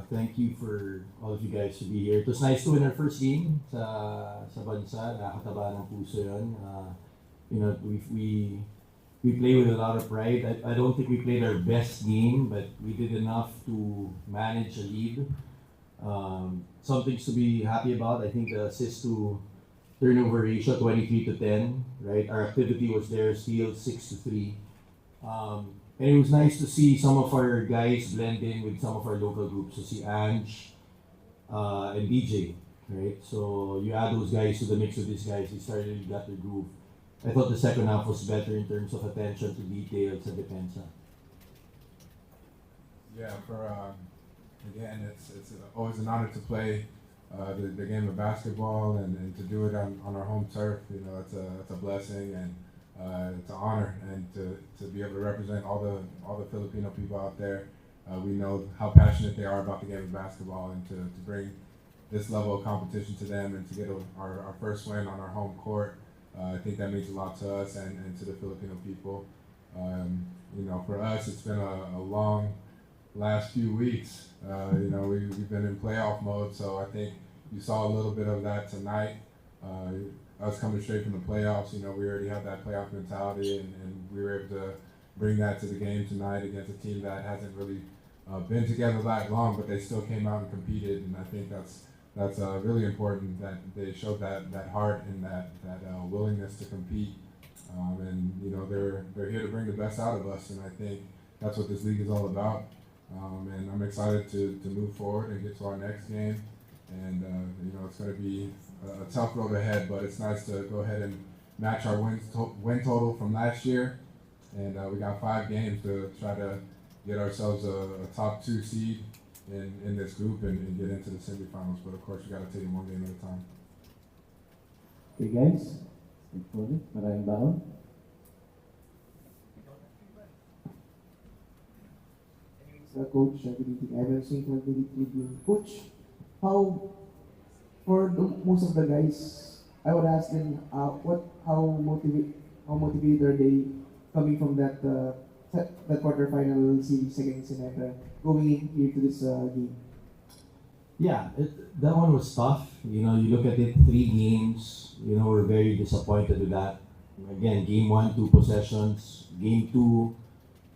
Thank you for all of you guys to be here. It was nice to win our first game sa bansa. Nakakataba ng puso yun. You know, we play with a lot of pride. I don't think we played our best game, but we did enough to manage a lead. Some things to be happy about. I think the assist to turnover ratio 23 to 10, right? Our activity was there, steals 6 to 3. And it was nice to see some of our guys blend in with some of our local groups. So see Ange and DJ, right? So you add those guys to the mix of these guys, they started got their groove. I thought the second half was better in terms of attention to details and defense. Yeah, again, it's always an honor to play the game of basketball and to do it on our home turf. You know, it's a blessing and it's an honor, and to be able to represent all the Filipino people out there. We know how passionate they are about the game of basketball, and to bring this level of competition to them and to get our first win on our home court. I think that means a lot to us and to the Filipino people. You know, for us, it's been a long last few weeks. You know, we've been in playoff mode, so I think you saw a little bit of that tonight. Us coming straight from the playoffs, you know, we already have that playoff mentality, and we were able to bring that to the game tonight against a team that hasn't really been together that long, but they still came out and competed, and I think that's really important that they showed that heart and that willingness to compete. And you know, they're here to bring the best out of us, and I think that's what this league is all about. And I'm excited to move forward and get to our next game. And you know, it's going to be a tough road ahead, but it's nice to go ahead and match our win total from last year. And we got 5 games to try to get ourselves a top 2 seed in this group and get into the semifinals. But of course, we got to take it one game at a time. Okay, guys. Maraming baon. Coach, good evening. Evan St. Coach, how for most of the guys, I would ask them how motivated are they coming from that quarterfinal series against Sinatra, going in here to this game? Yeah, that one was tough. You know, you look at it, 3 games. You know, we're very disappointed with that. Again, game 1, 2 possessions. Game 2,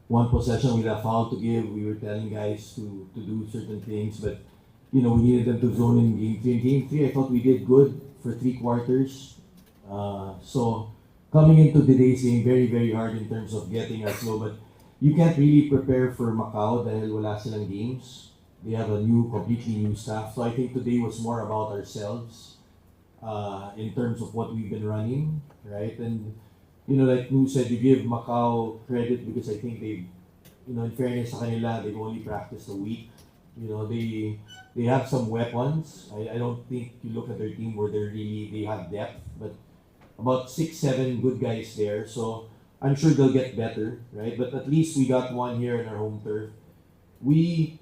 1 possession with a foul to give. We were telling guys to do certain things, but you know, we needed them to zone in game 3. In game 3, I thought we did good for 3 quarters. So coming into today's game, very, very hard in terms of getting our flow. But you can't really prepare for Macau dahil wala silang games. They have a completely new staff. So I think today was more about ourselves in terms of what we've been running, right? And you know, like Lou said, you give Macau credit because I think they, you know, in fairness sa kanila, they've only practiced a week. You know, they have some weapons. I don't think you look at their team where they have depth, but about 6, 7 good guys there. So I'm sure they'll get better, right? But at least we got one here in our home turf. We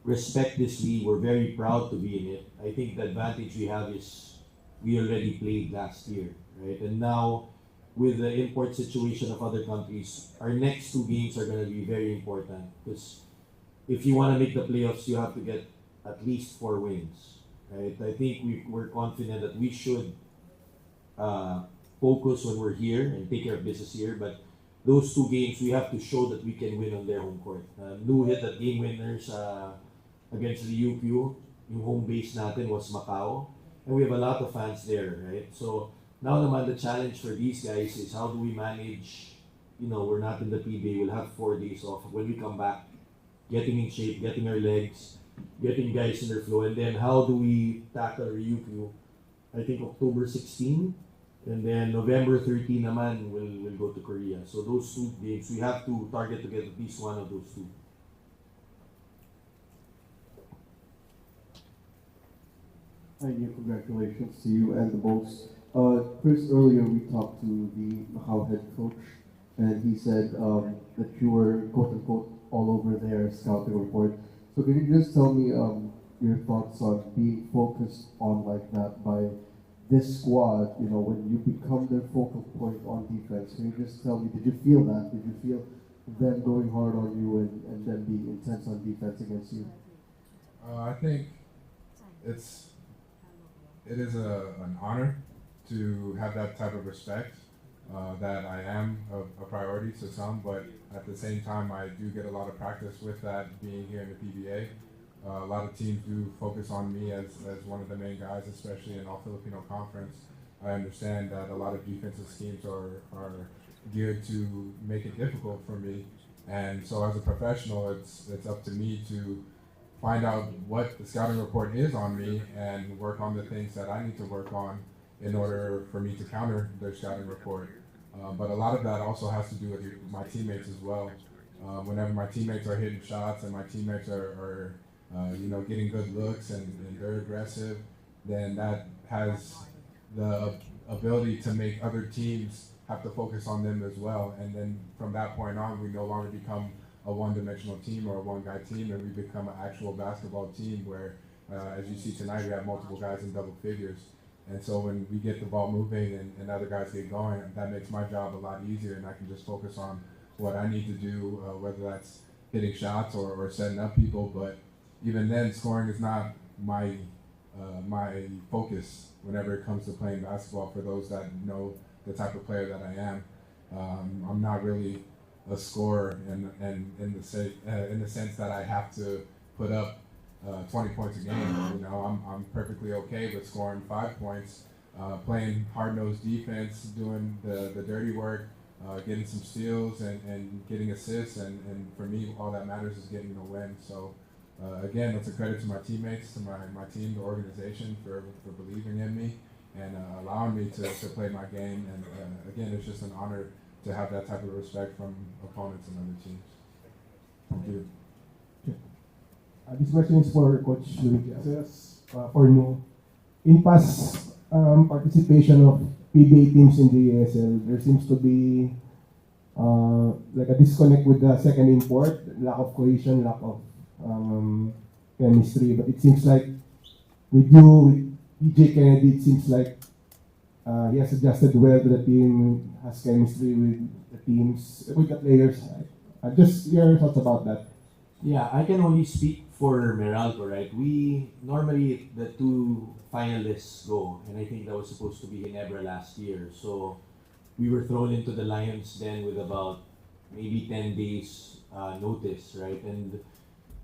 respect this league. We're very proud to be in it. I think the advantage we have is we already played last year, right? And now with the import situation of other countries, our next 2 games are going to be very important because if you want to make the playoffs, you have to get at least 4 wins, right? I think we're confident that we should focus when we're here and take care of business here. But those 2 games, we have to show that we can win on their home court. Lou hit that game winners against the UQ. Yung home base natin was Macau. And we have a lot of fans there, right? So now naman the challenge for these guys is how do we manage, you know, we're not in the PBA, we'll have 4 days off. When we come back, getting in shape, getting our legs, getting guys in their flow, and then how do we tackle UQ? I think October 16, and then November 13 naman, we'll go to Korea. So those 2 games, we have to target to get at least one of those 2. Thank you. Congratulations to you and the Bulls. Chris, earlier we talked to the Macau head coach, and he said that you were quote-unquote all over their scouting report. So can you just tell me your thoughts on being focused on like that by this squad, you know, when you become their focal point on defense? Can you just tell me, did you feel that? Did you feel them going hard on you and them being intense on defense against you? I think it's it is an honor to have that type of respect. That I am a priority to some, but at the same time, I do get a lot of practice with that being here in the PBA. A lot of teams do focus on me as one of the main guys, especially in All Filipino Conference. I understand that a lot of defensive schemes are geared to make it difficult for me, and so as a professional, it's up to me to find out what the scouting report is on me and work on the things that I need to work on in order for me to counter their scouting report. But a lot of that also has to do with my teammates as well. Whenever my teammates are hitting shots and my teammates are getting good looks and they're aggressive, then that has the ability to make other teams have to focus on them as well. And then from that point on, we no longer become a one-dimensional team or a one-guy team, and we become an actual basketball team where, as you see tonight, we have multiple guys in double figures. And so when we get the ball moving and other guys get going, that makes my job a lot easier, and I can just focus on what I need to do, whether that's hitting shots or setting up people. But even then, scoring is not my focus whenever it comes to playing basketball. For those that know the type of player that I am, I'm not really a scorer in the sense that I have to put up 20 points a game. I'm perfectly okay with scoring 5 points, playing hard-nosed defense, doing the dirty work, getting some steals and getting assists. And for me, all that matters is getting a win. So again, it's a credit to my teammates, to my team, the organization for believing in me and allowing me to play my game. And again, it's just an honor to have that type of respect from opponents and other teams. Thank you. This question is for Coach Luigi. For you, in past participation of PBA teams in the EASL, there seems to be like a disconnect with the second import, lack of cohesion, lack of chemistry. But it seems like with you, with DJ Kennedy, it seems like he has adjusted well to the team, has chemistry with the teams, with the players. Just your thoughts about that. Yeah, I can only speak for Meralco, right? We normally the two finalists go, and I think that was supposed to be Ginebra last year. So we were thrown into the Lions Den with about maybe 10 days notice, right? And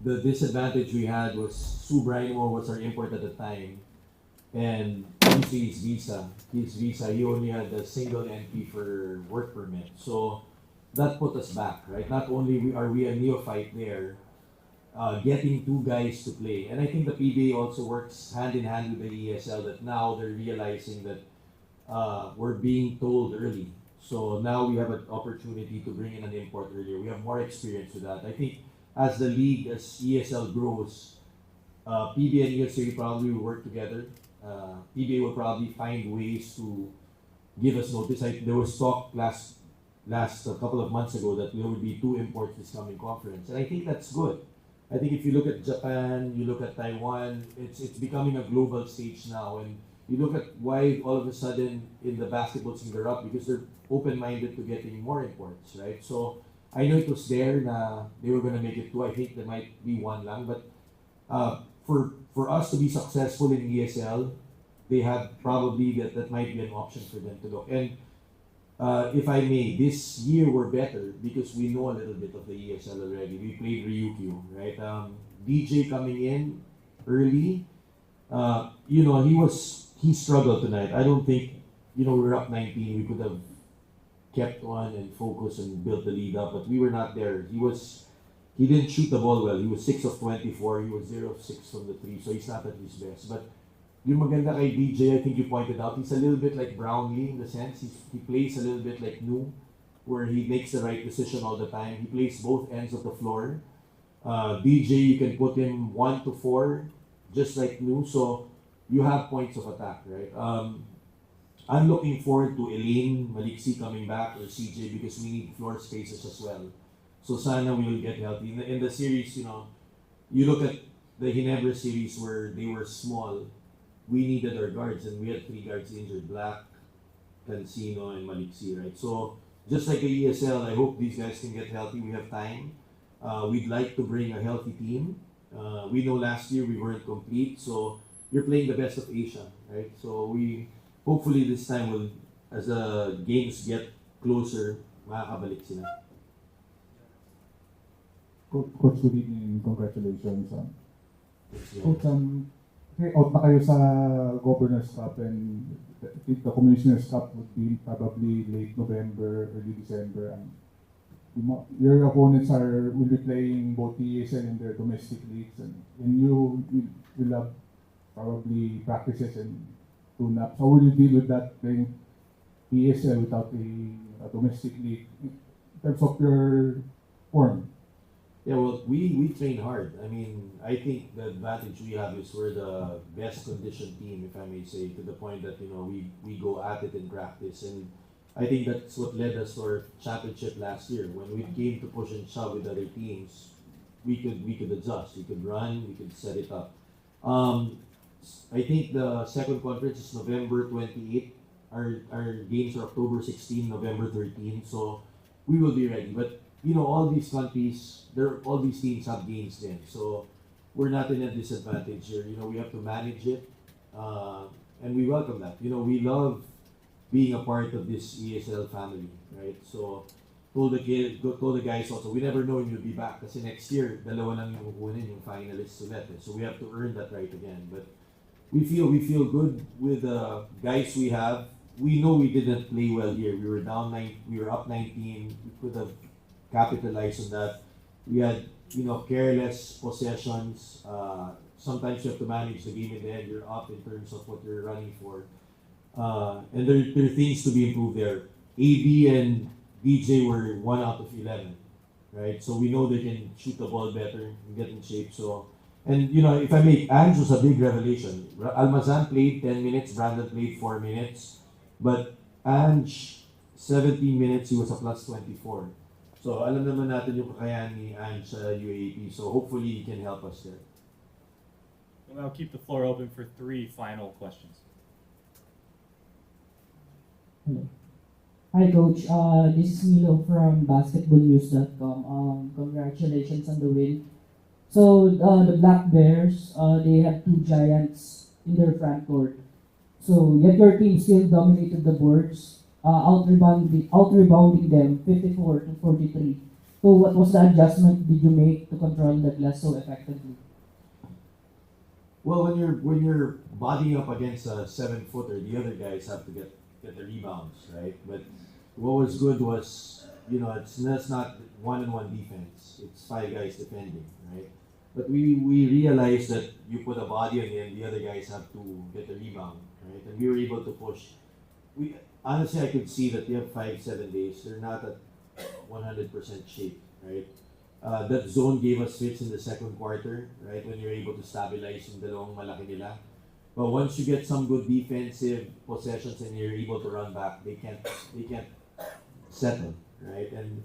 the disadvantage we had was Sue Brino was our import at the time, and obviously his visa, he only had a single entry for work permit. So that put us back, right? Not only are we a neophyte there, getting two guys to play. And I think the PBA also works hand in hand with the ESL that now they're realizing that we're being told early. So now we have an opportunity to bring in an import earlier. We have more experience with that. I think as the league, as ESL grows, PBA and ESL probably will work together. PBA will probably find ways to give us notice. There was talk last a couple of months ago that there would be two imports this coming conference, and I think that's good. I think if you look at Japan, you look at Taiwan, it's becoming a global stage now, and you look at why all of a sudden in the basketball scene they're up because they're open-minded to getting more imports, right? So I know it was there na they were gonna make it two. I think there might be one lang, but for us to be successful in ESL, they have probably that might be an option for them to look. And if I may, this year we're better because we know a little bit of the ESL already. We played Ryukyu, right? DJ coming in early, he struggled tonight. I don't think, we were up 19, we could have kept on and focused and built the lead up, but we were not there. He didn't shoot the ball well. He was 6 of 24, he was 0 of 6 from the 3, so he's not at his best. But yung maganda kay DJ, I think you pointed out, he's a little bit like Brownlee in the sense he plays a little bit like Nu, where he makes the right decision all the time. He plays both ends of the floor. DJ, you can put him 1 to 4, just like Nu, so you have points of attack, right? I'm looking forward to Elaine, Maliksi coming back, or CJ, because we need floor spaces as well. So sana we will get healthy. In the series, you look at the Ginebra series where they were small, we needed our guards, and we had 3 guards injured, Black, Cancino, and Maliksi, right? So just like the ESL, I hope these guys can get healthy. We have time. We'd like to bring a healthy team. We know last year we weren't complete, so you're playing the best of Asia, right? So we hopefully this time will, as the games get closer, makakabalik sila. Coach, good evening. Congratulations. Yes, Coach, okay, out na kayo sa Governor's Cup, and the Commissioner's Cup would be probably late November, early December. And your opponents will be playing both EASL and their domestic leagues, and you will have probably practices and tune-ups. How will you deal with that, playing EASL without a domestic league in terms of your form? Yeah, well, we train hard. I mean, I think the advantage we have is we're the best conditioned team, if I may say, to the point that, we go at it in practice. And I think that's what led us to our championship last year. When we came to push and shove with other teams, we could adjust. We could run, we could set it up. I think the second conference is November 28. Our games are October 16, November 13. So we will be ready. But all these countries, all these teams have games then. So we're not in a disadvantage here. We have to manage it, and we welcome that. We love being a part of this ESL family, right? So told the guys also, we never know when you'll be back. Kasi next year, dalawa lang yung kukunin, yung finalists ulit. So we have to earn that right again. But we feel good with the guys we have. We know we didn't play well here. We were down 9. We were up 19. We could have capitalized on that. We had, careless possessions. Sometimes you have to manage the game in the end. You're up in terms of what you're running for. And there are things to be improved there. AB and DJ were 1 out of 11, right? So we know they can shoot the ball better and get in shape. So, and if I may, Ange was a big revelation. Almazan played 10 minutes, Brandon played 4 minutes, but Ange, 17 minutes, he was a plus 24. So alam naman natin yung kakayahan ni Ange sa UAAP. So hopefully he can help us there. We'll now keep the floor open for 3 final questions. Hello. Hi, Coach. This is Milo from basketballnews.com. Congratulations on the win. So, the Black Bears, they have 2 giants in their front court. So, yet your team still dominated the boards, out-rebounding them 54 to 43. So, what was the adjustment did you make to control the glass so effectively? Well, when you're bodying up against a 7-footer, the other guys have to get the rebounds, right? But what was good was, it's not one-on-one defense. It's 5 guys defending, right? But we realized that you put a body on him, the other guys have to get the rebound, right? And we were able to push. Honestly, I could see that they have 5-7 days. They're not at 100% shape, right? That zone gave us fits in the second quarter, right? When you're able to stabilize yung dalawang malaki nila. But once you get some good defensive possessions and you're able to run back, they can't settle, right? And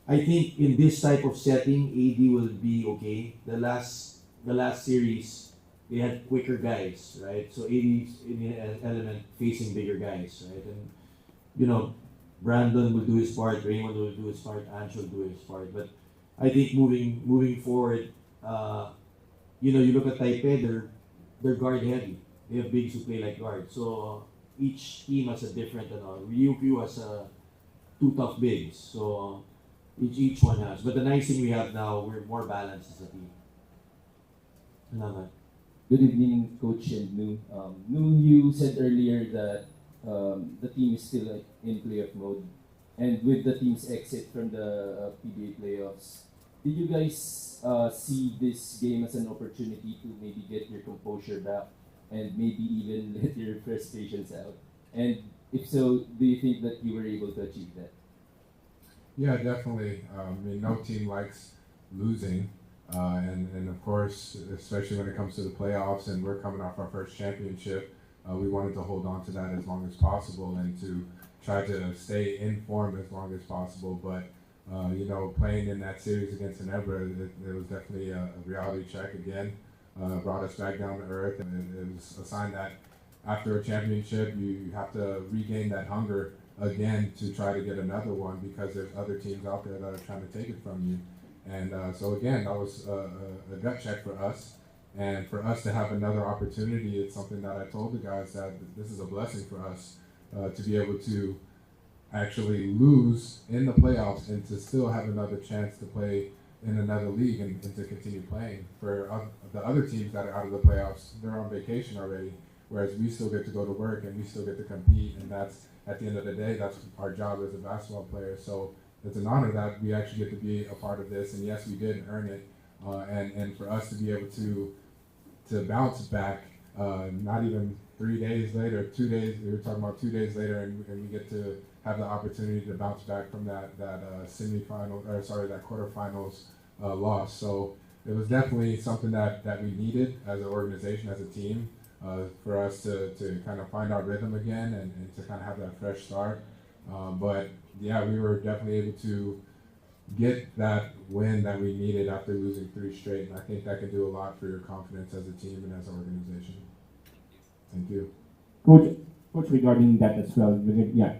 I think in this type of setting, AD will be okay. The last series, they had quicker guys, right? So AD's in the element facing bigger guys, right? And Brandon will do his part, Raymond will do his part, Ange will do his part. But I think moving forward, you look at Taipei, they're guard heavy. They have bigs who play like guards. So each team has a different, Ryukyu has 2 tough bigs. So each one has. But the nice thing we have now, we're more balanced as a team. Salamat. Good evening, Coach and Nu. Nu, you said earlier that the team is still in playoff mode. And with the team's exit from the PBA playoffs, did you guys see this game as an opportunity to maybe get your composure back and maybe even let your frustrations out? And if so, do you think that you were able to achieve that? Yeah, definitely. No team likes losing. And of course, especially when it comes to the playoffs and we're coming off our first championship, we wanted to hold on to that as long as possible and to try to stay in form as long as possible. But, playing in that series against Ginebra, it was definitely a reality check again. Brought us back down to earth, and it was a sign that after a championship, you have to regain that hunger again to try to get another one because there's other teams out there that are trying to take it from you. And so again, that was a gut check for us. And for us to have another opportunity, it's something that I told the guys that this is a blessing for us to be able to actually lose in the playoffs and to still have another chance to play in another league and to continue playing. For the other teams that are out of the playoffs, they're on vacation already, whereas we still get to go to work and we still get to compete, and that's, at the end of the day, that's our job as a basketball player. So it's an honor that we actually get to be a part of this, and yes, we did earn it, and for us to be able to bounce back, not even 3 days later, 2 days, we were talking about 2 days later, and we get to have the opportunity to bounce back from that quarterfinals loss. So it was definitely something that we needed as an organization, as a team, for us to kind of find our rhythm again and to kind of have that fresh start. But yeah, we were definitely able to get that win that we needed after losing 3 straight, and I think that can do a lot for your confidence as a team and as an organization. Thank you. Coach, regarding that as well, yeah,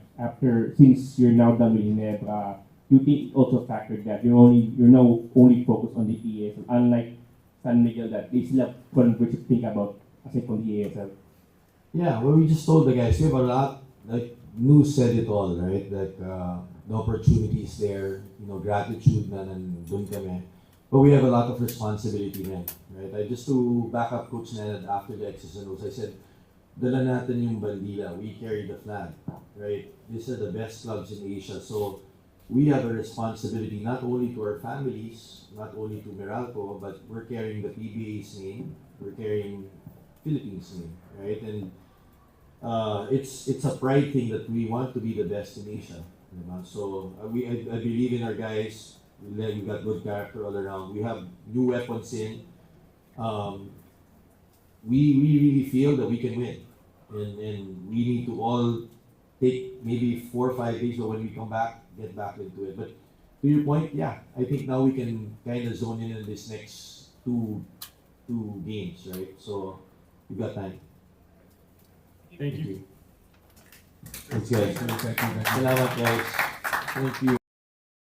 since you're now done with Ginebra, you think it also factored that you're now only focused on the EASL, unlike San Miguel that they still have conference to think about aside from the EASL. Yeah, well, we just told the guys, we have a lot, like Nu said it all, right? That the opportunity is there, gratitude na nandun kami. But we have a lot of responsibility then, right? Just to back up Coach Ned after the X's and O's, I said, dala natin yung bandila, we carry the flag, right? These are the best clubs in Asia. So we have a responsibility not only to our families, not only to Meralco, but we're carrying the PBA's name, we're carrying Philippines name, right? And it's a pride thing that we want to be the best in Asia. So I believe in our guys. We got good character all around. We have new weapons in. We really feel that we can win, and we need to all take maybe 4 or 5 days, but when we come back, get back into it. But to your point, yeah, I think now we can kind of zone in this next two games, right? So we got time. Thank you. Thanks, guys. Thank you. Salamat, guys. Thank you.